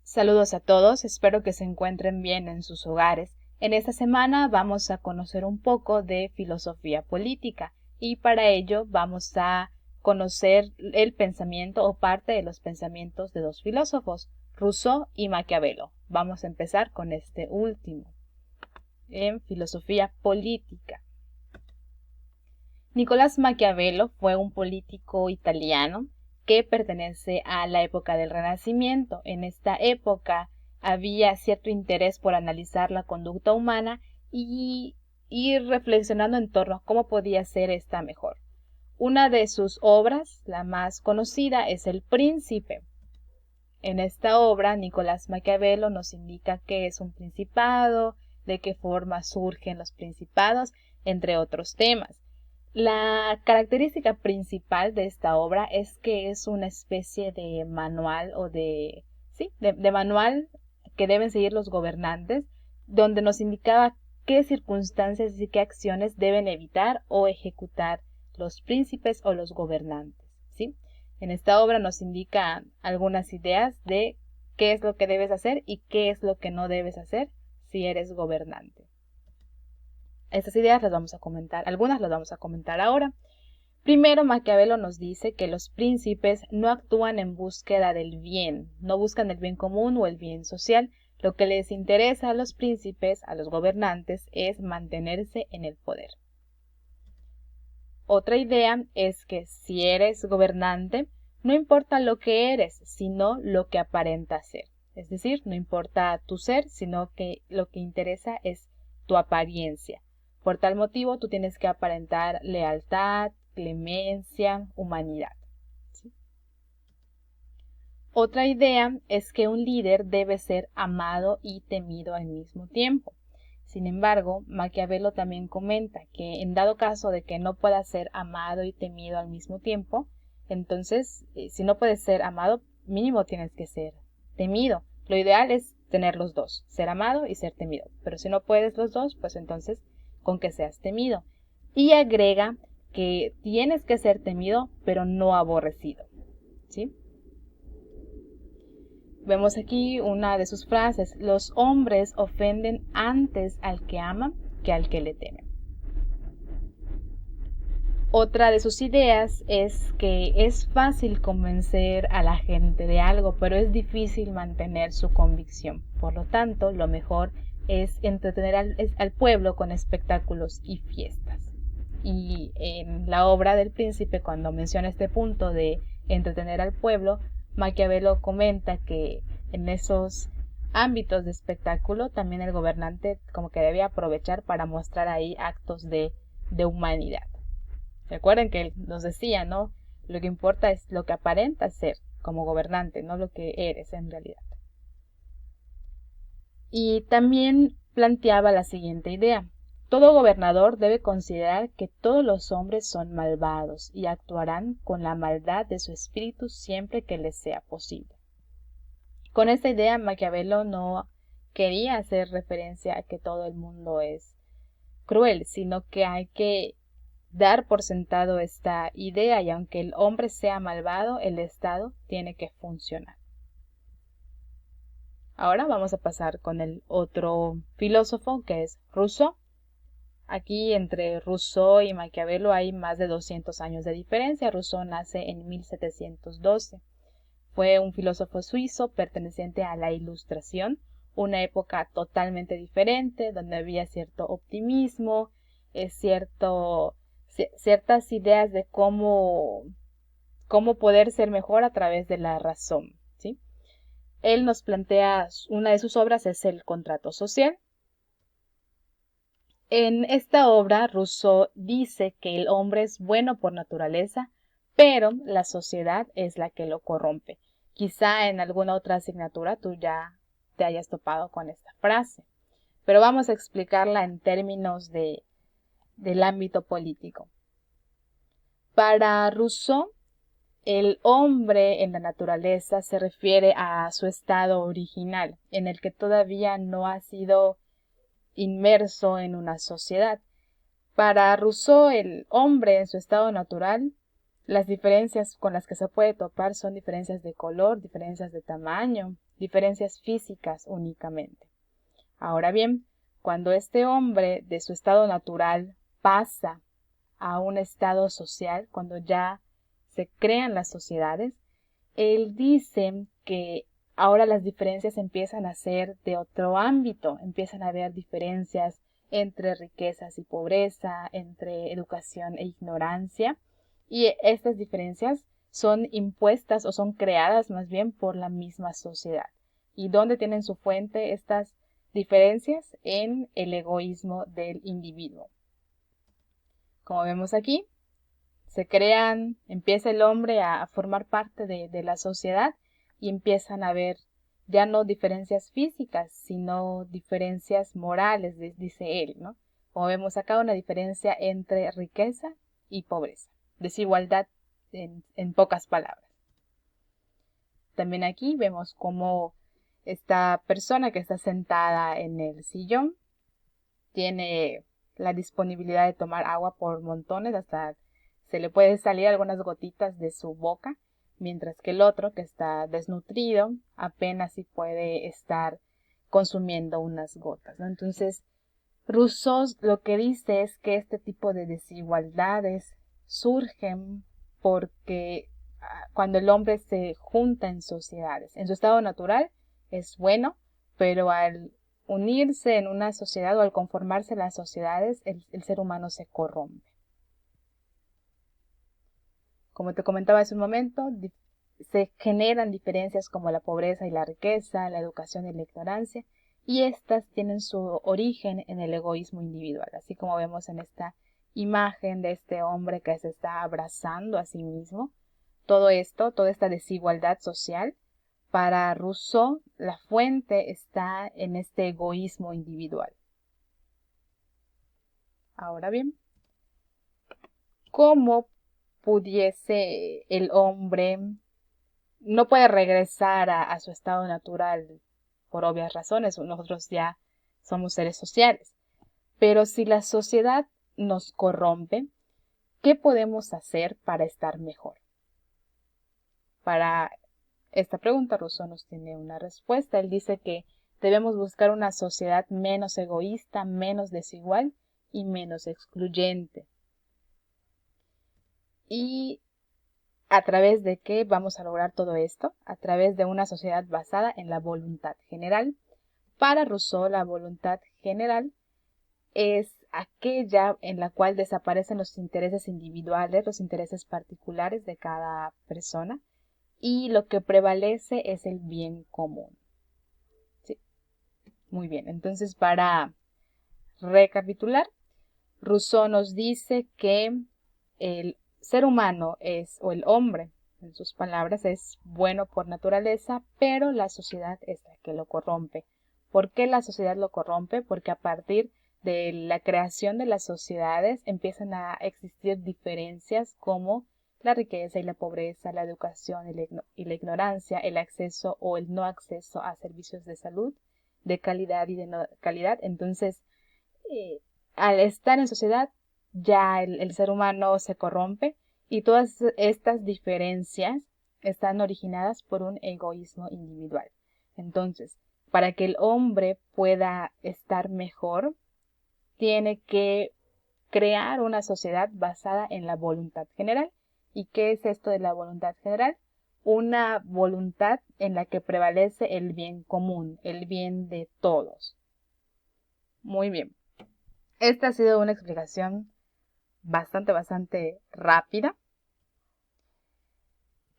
Saludos a todos, espero que se encuentren bien en sus hogares. En esta semana vamos a conocer un poco de filosofía política y para ello vamos a conocer el pensamiento o parte de los pensamientos de dos filósofos, Rousseau y Maquiavelo. Vamos a empezar con este último, en filosofía política. Nicolás Maquiavelo fue un político italiano que pertenece a la época del Renacimiento. En esta época había cierto interés por analizar la conducta humana y ir reflexionando en torno a cómo podía ser esta mejor. Una de sus obras, la más conocida, es El Príncipe. En esta obra, Nicolás Maquiavelo nos indica qué es un principado, de qué forma surgen los principados, entre otros temas. La característica principal de esta obra es que es una especie de manual o de manual que deben seguir los gobernantes, donde nos indicaba qué circunstancias y qué acciones deben evitar o ejecutar los príncipes o los gobernantes, ¿sí? En esta obra nos indica algunas ideas de qué es lo que debes hacer y qué es lo que no debes hacer si eres gobernante. Estas ideas las vamos a comentar, algunas las vamos a comentar ahora. Primero, Maquiavelo nos dice que los príncipes no actúan en búsqueda del bien, no buscan el bien común o el bien social. Lo que les interesa a los príncipes, a los gobernantes, es mantenerse en el poder. Otra idea es que si eres gobernante, no importa lo que eres, sino lo que aparenta ser. Es decir, no importa tu ser, sino que lo que interesa es tu apariencia. Por tal motivo, tú tienes que aparentar lealtad, clemencia, humanidad, ¿sí? Otra idea es que un líder debe ser amado y temido al mismo tiempo. Sin embargo, Maquiavelo también comenta que en dado caso de que no pueda ser amado y temido al mismo tiempo, entonces, si no puedes ser amado, mínimo tienes que ser temido. Lo ideal es tener los dos, ser amado y ser temido. Pero si no puedes los dos, pues entonces con que seas temido. Y agrega que tienes que ser temido, pero no aborrecido, ¿sí? Vemos aquí una de sus frases: los hombres ofenden antes al que aman que al que le temen. Otra de sus ideas es que es fácil convencer a la gente de algo, pero es difícil mantener su convicción. Por lo tanto, lo mejor es entretener al pueblo con espectáculos y fiestas. Y en la obra del Príncipe, cuando menciona este punto de entretener al pueblo, Maquiavelo comenta que en esos ámbitos de espectáculo también el gobernante como que debe aprovechar para mostrar ahí actos de humanidad. Recuerden que él nos decía, ¿no? Lo que importa es lo que aparentas ser como gobernante, no lo que eres en realidad. Y también planteaba la siguiente idea: todo gobernador debe considerar que todos los hombres son malvados y actuarán con la maldad de su espíritu siempre que les sea posible. Con esta idea, Maquiavelo no quería hacer referencia a que todo el mundo es cruel, sino que hay que dar por sentado esta idea, y aunque el hombre sea malvado, el Estado tiene que funcionar. Ahora vamos a pasar con el otro filósofo, que es Rousseau. Aquí entre Rousseau y Maquiavelo hay más de 200 años de diferencia. Rousseau nace en 1712. Fue un filósofo suizo perteneciente a la Ilustración, una época totalmente diferente, donde había cierto optimismo, ciertas ideas de cómo poder ser mejor a través de la razón, ¿sí? Él nos plantea, una de sus obras es El Contrato Social. En esta obra, Rousseau dice que el hombre es bueno por naturaleza, pero la sociedad es la que lo corrompe. Quizá en alguna otra asignatura tú ya te hayas topado con esta frase, pero vamos a explicarla en términos del ámbito político. Para Rousseau, el hombre en la naturaleza se refiere a su estado original, en el que todavía no ha sido inmerso en una sociedad. Para Rousseau, el hombre en su estado natural, las diferencias con las que se puede topar son diferencias de color, diferencias de tamaño, diferencias físicas únicamente. Ahora bien, cuando este hombre de su estado natural pasa a un estado social, cuando ya se crean las sociedades, él dice que ahora las diferencias empiezan a ser de otro ámbito, empiezan a haber diferencias entre riquezas y pobreza, entre educación e ignorancia, y estas diferencias son impuestas o son creadas más bien por la misma sociedad. ¿Y dónde tienen su fuente estas diferencias? En el egoísmo del individuo. Como vemos aquí, empieza el hombre a formar parte de la sociedad y empiezan a haber ya no diferencias físicas, sino diferencias morales, dice él, ¿no? Como vemos acá, una diferencia entre riqueza y pobreza, desigualdad en pocas palabras. También aquí vemos cómo esta persona que está sentada en el sillón tiene la disponibilidad de tomar agua por montones, hasta se le puede salir algunas gotitas de su boca, mientras que el otro, que está desnutrido, apenas si puede estar consumiendo unas gotas, ¿no? Entonces, Rousseau lo que dice es que este tipo de desigualdades surgen porque cuando el hombre se junta en sociedades, en su estado natural es bueno, pero al unirse en una sociedad o al conformarse en las sociedades, el ser humano se corrompe. Como te comentaba hace un momento, se generan diferencias como la pobreza y la riqueza, la educación y la ignorancia, y estas tienen su origen en el egoísmo individual, así como vemos en esta imagen de este hombre que se está abrazando a sí mismo. Todo esto, toda esta desigualdad social, para Rousseau, la fuente está en este egoísmo individual. Ahora bien, ¿cómo pudiese el hombre no puede regresar a su estado natural por obvias razones? Nosotros ya somos seres sociales. Pero si la sociedad nos corrompe, ¿qué podemos hacer para estar mejor? Para esta pregunta, Rousseau nos tiene una respuesta. Él dice que debemos buscar una sociedad menos egoísta, menos desigual y menos excluyente. ¿Y a través de qué vamos a lograr todo esto? A través de una sociedad basada en la voluntad general. Para Rousseau, la voluntad general es aquella en la cual desaparecen los intereses individuales, los intereses particulares de cada persona, y lo que prevalece es el bien común. Sí, muy bien. Entonces, para recapitular, Rousseau nos dice que el ser humano o el hombre, en sus palabras, es bueno por naturaleza, pero la sociedad es la que lo corrompe. ¿Por qué la sociedad lo corrompe? Porque a partir de la creación de las sociedades empiezan a existir diferencias como la riqueza y la pobreza, la educación y la ignorancia, el acceso o el no acceso a servicios de salud, de calidad y de no calidad. Entonces, al estar en sociedad, ya el ser humano se corrompe y todas estas diferencias están originadas por un egoísmo individual. Entonces, para que el hombre pueda estar mejor, tiene que crear una sociedad basada en la voluntad general. ¿Y qué es esto de la voluntad general? Una voluntad en la que prevalece el bien común, el bien de todos. Muy bien. Esta ha sido una explicación bastante rápida.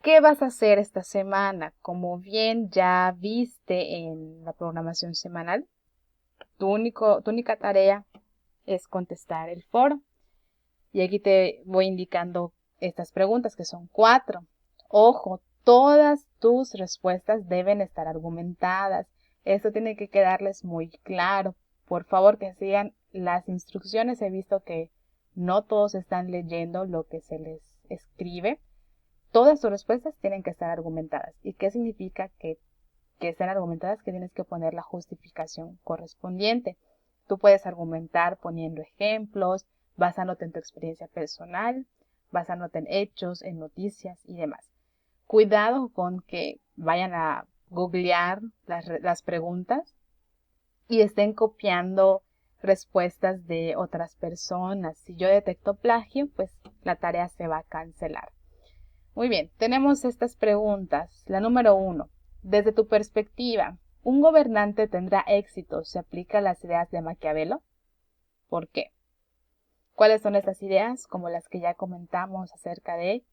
¿Qué vas a hacer esta semana? Como bien ya viste en la programación semanal, tu única tarea es contestar el foro. Y aquí te voy indicando estas preguntas, que son 4. Ojo, todas tus respuestas deben estar argumentadas. Esto tiene que quedarles muy claro. Por favor, que sigan las instrucciones. He visto que no todos están leyendo lo que se les escribe. Todas tus respuestas tienen que estar argumentadas. ¿Y qué significa que estén argumentadas? Que tienes que poner la justificación correspondiente. Tú puedes argumentar poniendo ejemplos, basándote en tu experiencia personal, basándote en hechos, en noticias y demás. Cuidado con que vayan a googlear las preguntas y estén copiando respuestas de otras personas. Si yo detecto plagio, pues la tarea se va a cancelar. Muy bien, tenemos estas preguntas. La número 1. Desde tu perspectiva, ¿un gobernante tendrá éxito si aplica las ideas de Maquiavelo? ¿Por qué? ¿Cuáles son estas ideas? Como las que ya comentamos acerca de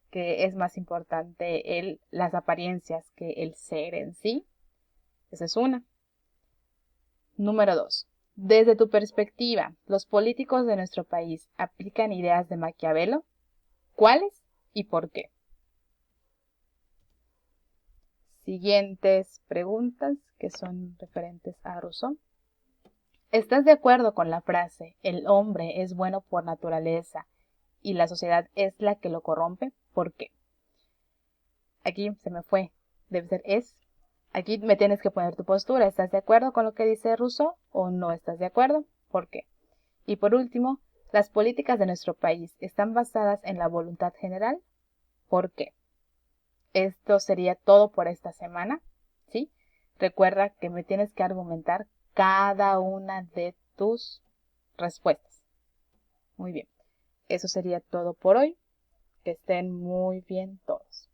que es más importante las apariencias que el ser en sí. Esa es una. Número 2. Desde tu perspectiva, ¿los políticos de nuestro país aplican ideas de Maquiavelo? ¿Cuáles y por qué? Siguientes preguntas que son referentes a Rousseau. ¿Estás de acuerdo con la frase, el hombre es bueno por naturaleza y la sociedad es la que lo corrompe? ¿Por qué? Aquí se me fue. Debe ser es. Aquí me tienes que poner tu postura. ¿Estás de acuerdo con lo que dice Rousseau o no estás de acuerdo? ¿Por qué? Y por último, ¿las políticas de nuestro país están basadas en la voluntad general? ¿Por qué? Esto sería todo por esta semana, ¿sí? Recuerda que me tienes que argumentar cada una de tus respuestas. Muy bien. Eso sería todo por hoy. Que estén muy bien todos.